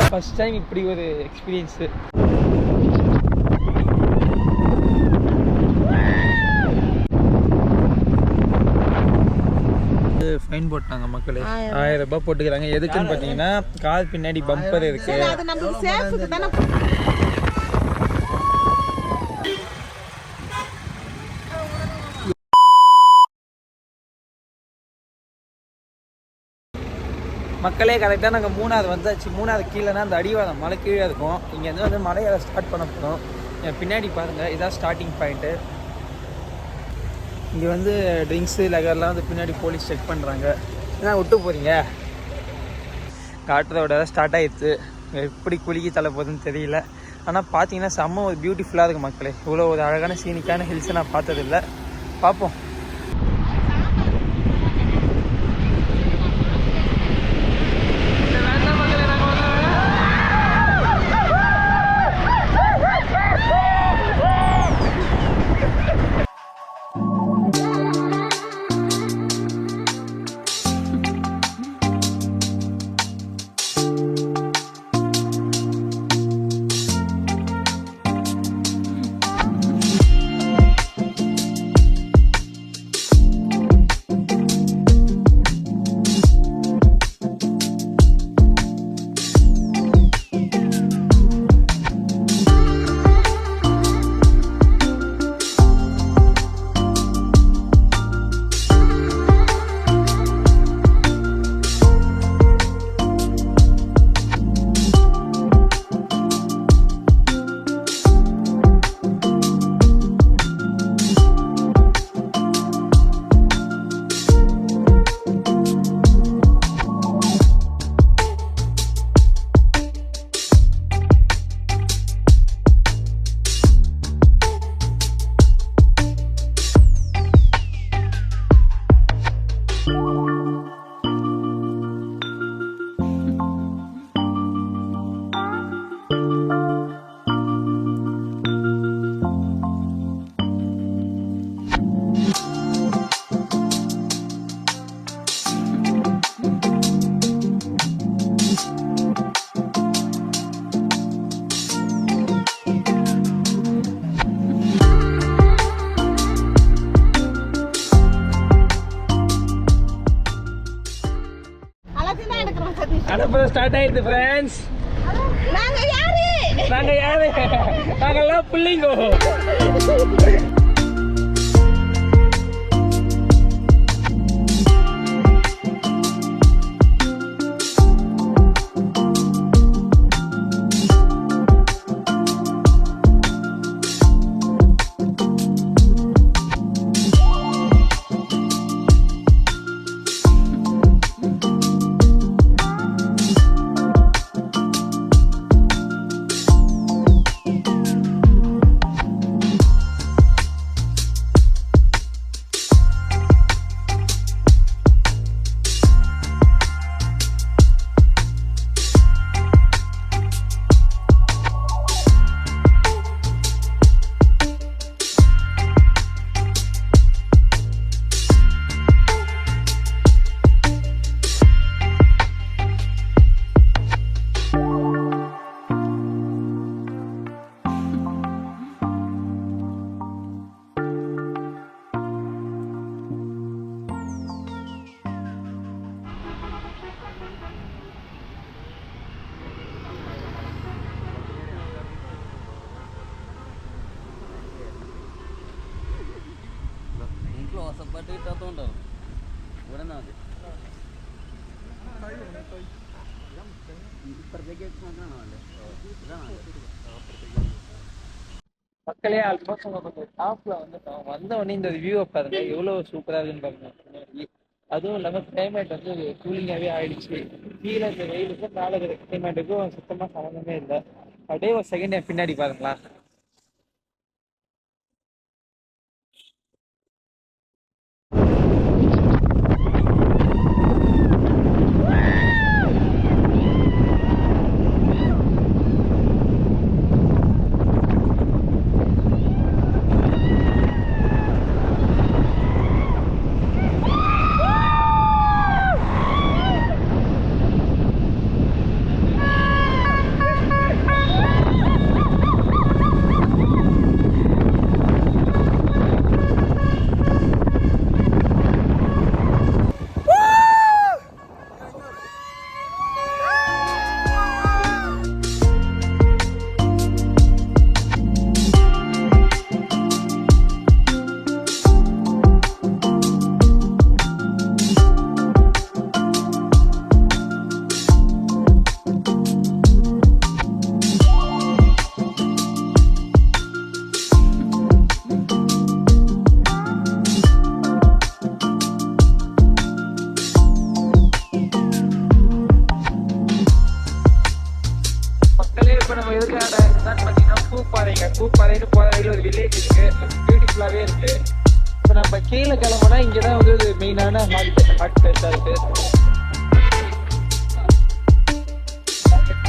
First time இப்படி ஒரு experience. Fine போட்டாங்க மக்களே, 1000 ரூபாய் போட்டுக்கிறாங்க. எதுக்குன்னு பார்த்தீங்கன்னா கால் பின்னாடி பம்பர் இருக்கு. மக்களே கரெக்டாக நாங்கள் 3வது வந்தாச்சு. 3வது கீழேனா அந்த அடிவாரம் மலை கீழே இருக்கும். இங்கேருந்து வந்து மலையை ஸ்டார்ட் பண்ண போகிறோம். என் பின்னாடி பாருங்கள், இதான் ஸ்டார்டிங் பாயிண்ட்டு. இங்கே வந்து ட்ரிங்க்ஸு லகர்லாம் வந்து பின்னாடி போலீஸ் செக் பண்ணுறாங்க. என்ன விட்டு போகிறீங்க? காட்டுறதோட ஸ்டார்ட் ஆகிடுச்சு. எப்படி குலுக்கி தள்ள போகுதுன்னு தெரியல. ஆனால் பார்த்தீங்கன்னா செம்ம ஒரு பியூட்டிஃபுல்லாக இருக்குது மக்களே. இவ்வளோ ஒரு அழகான சீனிக்கான ஹில்ஸை நான் பார்த்ததில்லை. பார்ப்போம். அனுப்புறது ஸ்டார்ட் ஆயிடுது ஃப்ரெண்ட்ஸ். நாங்க யாரு? நாங்கெல்லாம் புள்ளிங்கோ. மக்களே ஆல்மோஸ்ட் அவங்க கொஞ்சம் டாப்ல வந்துட்டோம். வந்த உடனே இந்த வியூவை பாருங்க, எவ்வளவு சூப்பரா இருக்குன்னு பாருங்க. அதுவும் இல்லாம கிளைமேட் வந்து கூலிங்காவே ஆயிடுச்சு. கீழே இந்த வெயிலுக்கும் மேலே இருக்கிற கிளைமேட்டுக்கும் சுத்தமா சம்மந்தமே இல்லை. அப்படியே ஒரு செகண்ட் என் பின்னாடி பாருங்களா. பூப்பாறைன்னு போகிற வழியில் ஒரு வில்லேஜ் இருக்கு, பியூட்டிஃபுல்லாகவே இருக்கு. இப்போ நம்ம கீழே கிளம்புனா இங்கே தான் வந்து ஒரு மெயினான ஹாட் பிளேஸாக இருக்கு.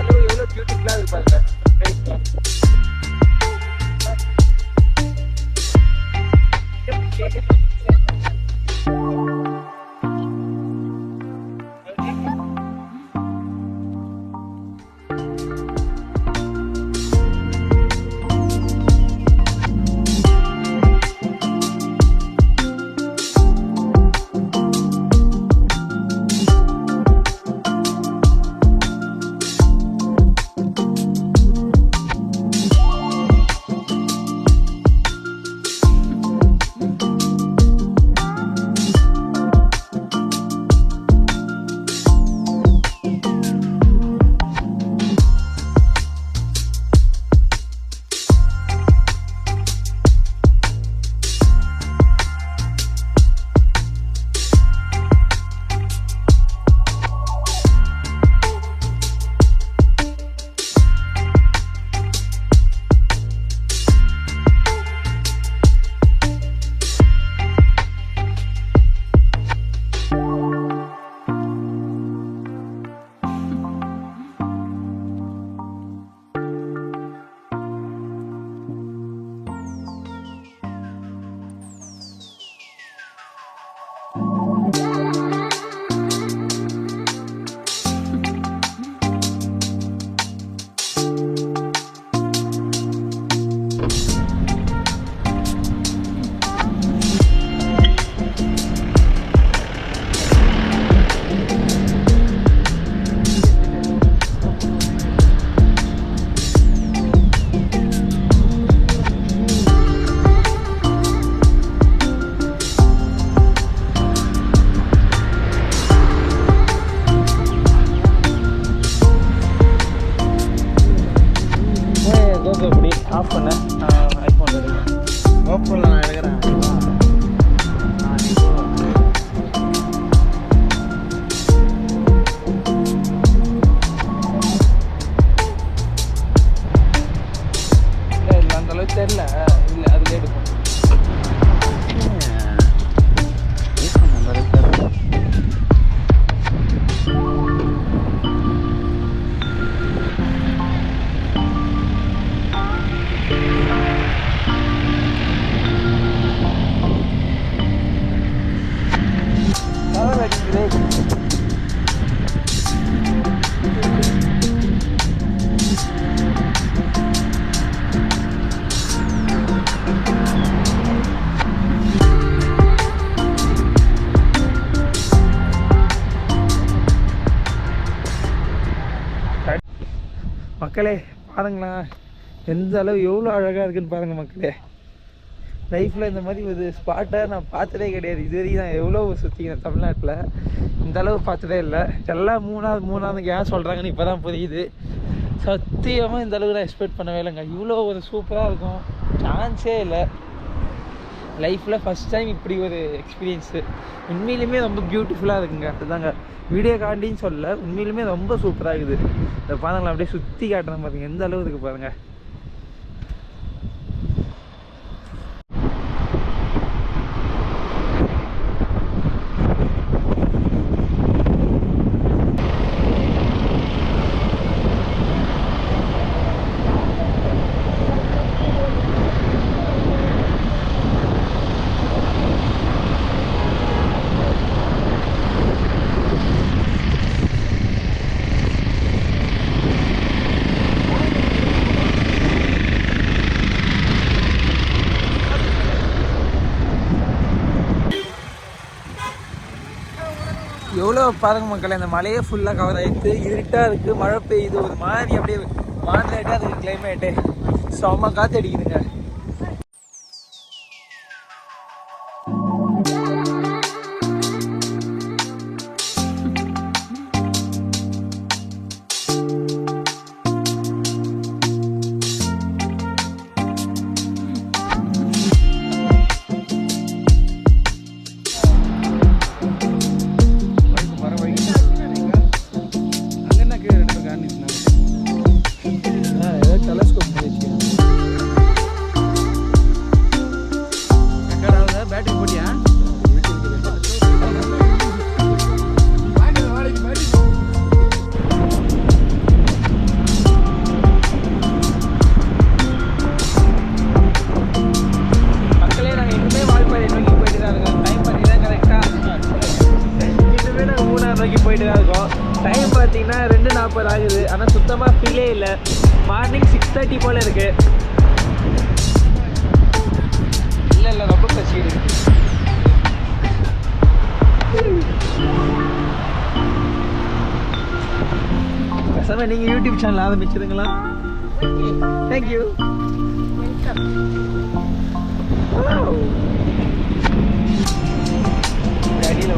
எவ்வளோ பியூட்டிஃபுல்லாக இருப்பாங்க. ஆஃப் பண்ண ஐஃபோன் ஓப்பனில் நான் எடுக்கிறேன். இல்லை அந்த அளவுக்கு தெரில, இல்லை அதுலேயே எடுக்கும். மக்களே பாருங்களேன், எந்த அளவு எவ்வளோ அழகாக இருக்குன்னு பாருங்கள் மக்களே. லைஃப்பில் இந்த மாதிரி ஒரு ஸ்பாட்டை நான் பார்த்ததே கிடையாது. இது வரைக்கும் நான் எவ்வளோ சுற்றிக்கிறேன் தமிழ்நாட்டில், இந்த அளவு பார்த்ததே இல்லை. எல்லாம் மூணாவது ஏன் சொல்கிறாங்கன்னு இப்போ தான் புரியுது. சத்தியமாக இந்த அளவு நான் எக்ஸ்பெக்ட் பண்ணவே இல்லைங்க. இவ்வளோ ஒரு சூப்பராக இருக்கும் சான்ஸே இல்லை. லைஃப்பில் ஃபஸ்ட் டைம் இப்படி ஒரு எக்ஸ்பீரியன்ஸு. உண்மையிலுமே ரொம்ப பியூட்டிஃபுல்லாக இருக்குங்க. அதுதாங்க வீடியோ காண்டின்னு சொல்ல, உண்மையிலுமே ரொம்ப சூப்பராக இருக்குது. இந்த பாருங்களேன், அப்படியே சுற்றி காட்டுறேன் பாருங்கள், எந்த அளவு இருக்குது பாருங்கள். எவ்வளோ பாருங்க மக்கள், இந்த மலையே ஃபுல்லாக கவர் ஆகிடுது. இருட்டாக இருக்குது, மழை பெய்யுது, ஒரு மாதிரி அப்படியே மாடலேட்டாக இருக்குது கிளைமேட்டு. செம்ம காற்று அடிக்குதுங்க. டெலஸ்கோப் நோக்கி போயிட்டு தான் இருக்கோம். டைம் பார்த்தீங்கன்னா 2:40 ஆகுது. ஆனால் சுத்தமாக ஃபீலே இல்லை. மார்னிங் 6:30 போல் இருக்கு. இல்லை ரொம்ப பசி இருக்கு. பேசாம நீங்கள் யூடியூப் சேனல் ஆரம்பிச்சிருங்களா? தேங்க்யூ. அடியில்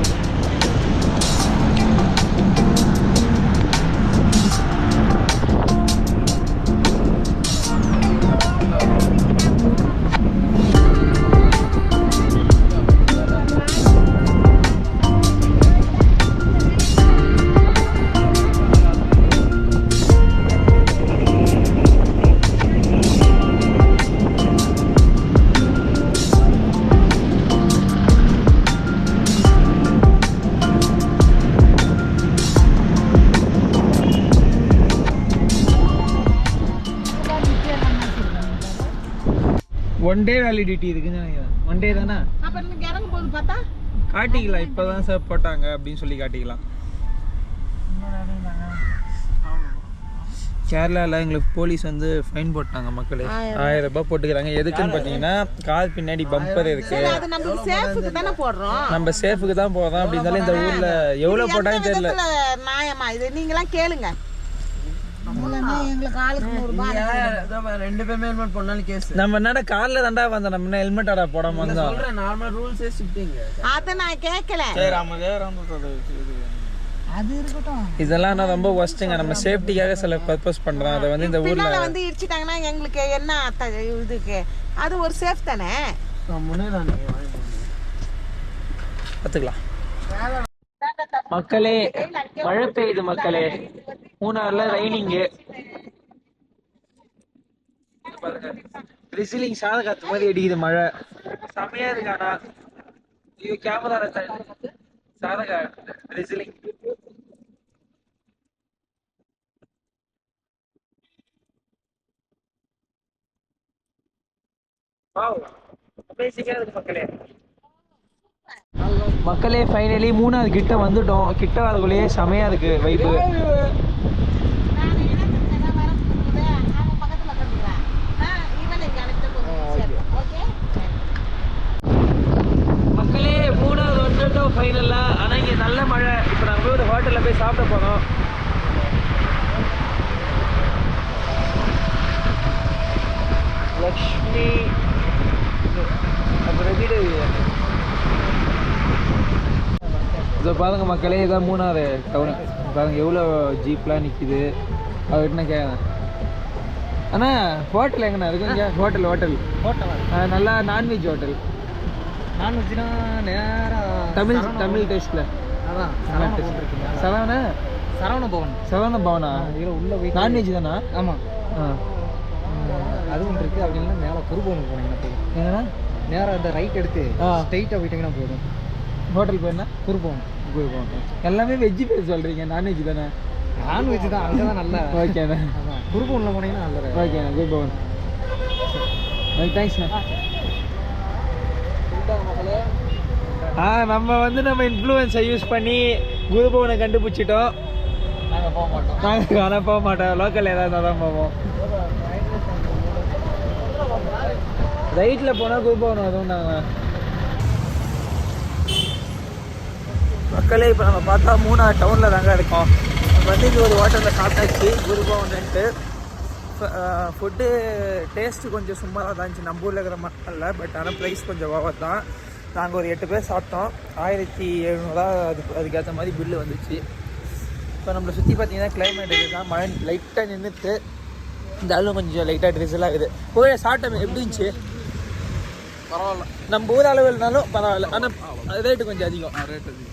ஒன் டே வேலிடிட்டி இருக்குன்னு நினைக்கிறேன். ஒன் டே தானே காட்டிக்கலாம். இப்போதான் சார் போட்டாங்க அப்படின்னு சொல்லி காட்டிக்கலாம். கேரளாவில் எங்களுக்கு போலீஸ் வந்து ஃபைன் போட்டாங்க. மக்களே 1000 ரூபாய் போட்டுக்கிறாங்க. எதுக்குன்னு பார்த்தீங்கன்னா கார் பின்னாடி பம்பர் இருக்கு. நம்ம சேஃபுக்கு தான் போகிறோம். அப்படி இருந்தாலும் இந்த ஊரில் எவ்வளோ போட்டாங்கன்னு தெரியல. நீங்களாம் கேளுங்க. நம்ம என்னடா கார்ல தாண்டா வந்தோம். நம்ம ஹெல்மெட் ஆடா போடாம வந்தோம். நார்மல் ரூல்ஸே ஸ்ட்ரிக்ட்டிங்க. அத நான் கேட்கல. அது இருக்கட்டும். இதெல்லாம் நான் ரொம்ப வஸ்ட்டுங்க. நம்ம சேஃப்டிக்காக சில பர்பஸ் பண்றோம். அதை வந்து இந்த ஊர்ல வந்து இடிச்சிட்டாங்கன்னா எங்களுக்கு என்ன இதுக்கு அது ஒரு சேஃப் தானே. பார்த்துக்கலாம். மக்களே மழை பெய்யுது. மக்களே மூணாறுல ரைனிங்கு ட்ரிசிலிங் சாத காத்து மாதிரி அடிக்குது. மழை செமையா இருக்கானா? இது கேமரா சாதகா ட்ரிசிலிங். மக்களே ஃபைனலி மூணாவது கிட்ட வந்துட்டோம். கிட்ட வரக்குள்ளேயே செமையா இருக்கு வைப்பு. மக்களே மூணாவது வந்துட்டோம் ஃபைனலா. ஆனா இங்க நல்ல மழை. இப்போ நாங்க போய் ஒரு ஹோட்டல்ல போய் சாப்பிட போறோம். லக்ஷ்மி அப்புறம் வீடு. இதை பாருங்க மக்களே, இதான் மூணாறு டவுனு. பாருங்க எவ்வளோ ஜீப்லாம் நிற்கிது. அவர்கிட்ட கேட்குறேன், அண்ணா ஹோட்டல் எங்கண்ணா இருக்கும் இங்கே? ஹோட்டல் நல்லா நான்வெஜ் ஹோட்டல். நான்வெஜ்னா நேராக தமிழ் டேஸ்ட்டில் அதான் சரவண பவனா உள்ள போய் நான்வெஜ் தானா? ஆமாம். அது ஒன்று இருக்குது. அப்படி இல்லைன்னா மேலே குருபவனுக்கு போனீங்கன்னா போதும். எங்கன்னா நேராக இந்த ரைட் எடுத்து ஸ்ட்ரைட்டாக போயிட்டீங்கன்னா போதும். ஹோட்டல் போயிருந்தா குருபவன் எல்லாமே வெஜ்ஜு பேர் சொல்கிறீங்க. நான்வெஜ் தானே? நான்வெஜ் தான். அங்கே தான் நல்லா. ஓகேண்ணா. குருபவனில் போனீங்கன்னா நல்லா. ஓகேண்ணா குருபவன். தேங்க்ஸ்ண்ணா. நம்ம வந்து நம்ம இன்ஃப்ளூயன்ஸை யூஸ் பண்ணி குருபவனை கண்டுபிடிச்சிட்டோம். நாங்கள் ஆனால் போக மாட்டோம். லோக்கல் ஏதாவது தான் போவோம். ரைட்டில் போனால் குருபவன் அதுவும் நாங்கள். மக்களே இப்போ நம்ம பார்த்தா மூணாறு டவுனில் தாங்க இருக்கோம். வந்து இது ஒரு ஹோட்டலில் சாப்பிட்டாச்சு குருபவன்ட்டு. ஃபுட்டு டேஸ்ட்டு கொஞ்சம் சும்மாராக தான் இருந்துச்சு நம்ம ஊரில் இருக்கிற மக்களில். பட் ஆனால் ப்ரைஸ் கொஞ்சம் ஓவர் தான். நாங்கள் ஒரு 8 பேர் சாப்பிட்டோம். 1700 அதுக்கேற்ற மாதிரி பில்லு வந்துச்சு. இப்போ நம்மளை சுற்றி பார்த்தீங்கன்னா கிளைமேட் இதுதான். மழை லைட்டாக நின்றுட்டு இந்த அளவு கொஞ்சம் லைட்டாக ட்ரெஸ்ஸெல்லாம் இருக்குது. போய் சாப்பிட்டோம். எப்படி இருந்துச்சு? பரவாயில்ல. நம்ம ஊர் அளவு இல்லைனாலும் பரவாயில்ல. ஆனால் ரேட்டு கொஞ்சம் அதிகம். ரேட் அதிகம்.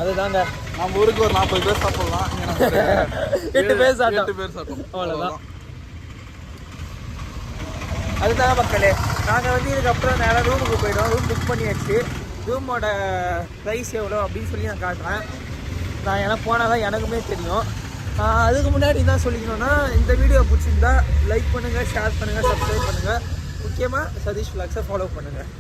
அதுதாங்க. நம்ம ஊருக்கு ஒரு 40 பேர் சாப்பிடலாம். 8 பேர் சாப்பிட்டோம். அவ்வளோதான். அதுதான் மக்களே. நாங்கள் வந்து இதுக்கப்புறம் நேராக ரூமுக்கு போய்டும். ரூம் புக் பண்ணியாச்சு. ரூமோட ப்ரைஸ் எவ்வளோ அப்படின்னு சொல்லி நான் காட்டுறேன். நான் எனக்கு போனால் தான் எனக்குமே தெரியும். அதுக்கு முன்னாடி என்ன சொல்லிக்கணும்னா, இந்த வீடியோ பிடிச்சிருந்தா லைக் பண்ணுங்கள், ஷேர் பண்ணுங்கள், சப்ஸ்கிரைப் பண்ணுங்கள். முக்கியமாக சதீஷ் விலாக்ஸை ஃபாலோ பண்ணுங்கள்.